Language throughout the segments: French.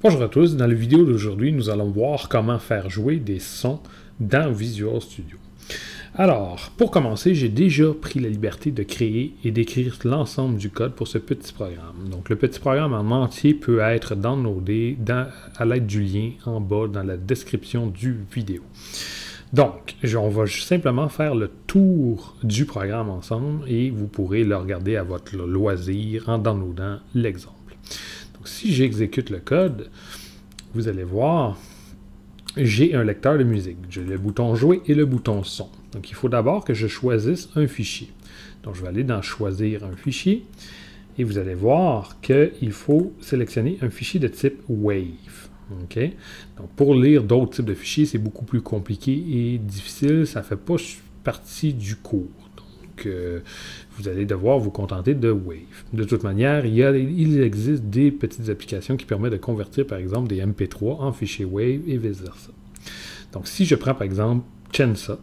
Bonjour à tous, dans la vidéo d'aujourd'hui, nous allons voir comment faire jouer des sons dans Visual Studio. Alors, pour commencer, j'ai déjà pris la liberté de créer et d'écrire l'ensemble du code pour ce petit programme. Donc, le petit programme en entier peut être downloadé à l'aide du lien en bas dans la description du vidéo. Donc, on va simplement faire le tour du programme ensemble et vous pourrez le regarder à votre loisir en downloadant l'exemple. Donc, si j'exécute le code, vous allez voir, j'ai un lecteur de musique. J'ai le bouton jouer et le bouton son. Donc, il faut d'abord que je choisisse un fichier. Donc, je vais aller dans choisir un fichier et vous allez voir qu'il faut sélectionner un fichier de type Wave. Okay? Donc, pour lire d'autres types de fichiers, c'est beaucoup plus compliqué et difficile. Ça ne fait pas partie du cours. Donc, vous allez devoir vous contenter de Wave. De toute manière, il existe des petites applications qui permettent de convertir, par exemple, des MP3 en fichiers Wave et vice-versa. Donc, si je prends, par exemple, Chensa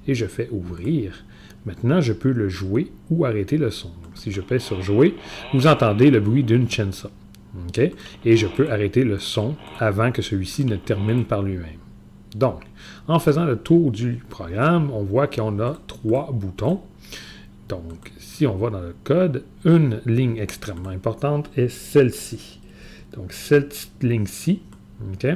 et je fais ouvrir, maintenant, je peux le jouer ou arrêter le son. Donc, si je pèse sur jouer, vous entendez le bruit d'une Chensa. Okay? Et je peux arrêter le son avant que celui-ci ne termine par lui-même. Donc, en faisant le tour du programme, on voit qu'on a 3 boutons. Donc, si on va dans le code, une ligne extrêmement importante est celle-ci. Donc, cette ligne-ci, okay,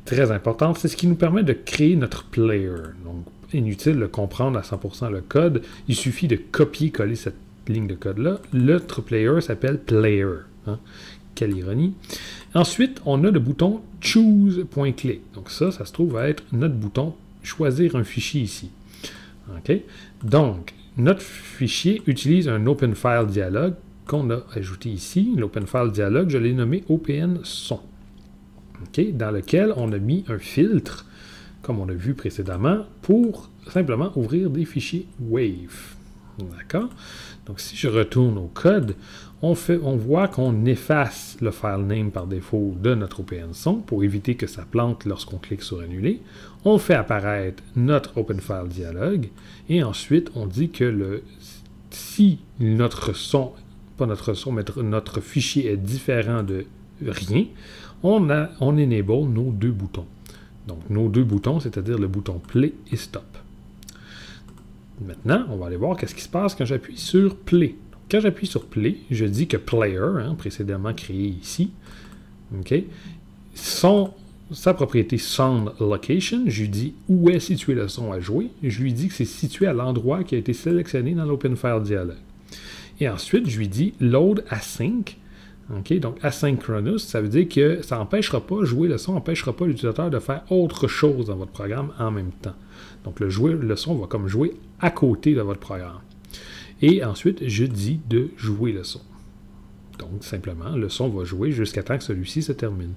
très importante, c'est ce qui nous permet de créer notre player. Donc, inutile de comprendre à 100% le code, il suffit de copier-coller cette ligne de code-là. L'autre player s'appelle player. Hein? Quelle ironie. Ensuite, on a le bouton Choose.click. Donc ça se trouve à être notre bouton choisir un fichier ici. OK? Donc, notre fichier utilise un Open File Dialog qu'on a ajouté ici. L'Open File Dialog, je l'ai nommé OPN Son. OK? Dans lequel on a mis un filtre, comme on a vu précédemment, pour simplement ouvrir des fichiers Wave. D'accord? Donc, si je retourne au code, on voit qu'on efface le file name par défaut de notre OPN Son pour éviter que ça plante lorsqu'on clique sur Annuler. On fait apparaître notre Open File Dialog et ensuite on dit que si notre son, pas notre son, mais notre fichier est différent de rien, on enable nos 2 boutons. Donc nos 2 boutons, c'est-à-dire le bouton Play et Stop. Maintenant, on va aller voir qu'est-ce qui se passe quand j'appuie sur Play. Quand j'appuie sur Play, je dis que Player, précédemment créé ici, okay, sa propriété Sound Location, je lui dis où est situé le son à jouer. Je lui dis que c'est situé à l'endroit qui a été sélectionné dans l'Open File Dialog. Et ensuite, je lui dis Load Async. Okay, donc asynchronous, ça veut dire que ça n'empêchera pas, jouer le son n'empêchera pas l'utilisateur de faire autre chose dans votre programme en même temps. Donc le son va comme jouer à côté de votre programme. Et ensuite, je dis de jouer le son. Donc, simplement, le son va jouer jusqu'à temps que celui-ci se termine.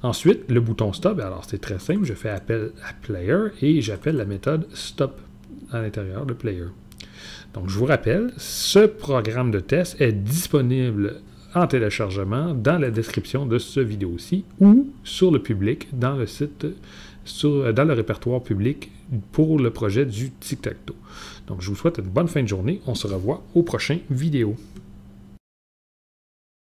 Ensuite, le bouton Stop, alors c'est très simple, je fais appel à Player et j'appelle la méthode Stop à l'intérieur de Player. Donc, je vous rappelle, ce programme de test est disponible en téléchargement dans la description de ce vidéo-ci ou sur le public dans le site, dans le répertoire public pour le projet du Tic-Tac-Toe. Donc, je vous souhaite une bonne fin de journée. On se revoit aux prochaines vidéos.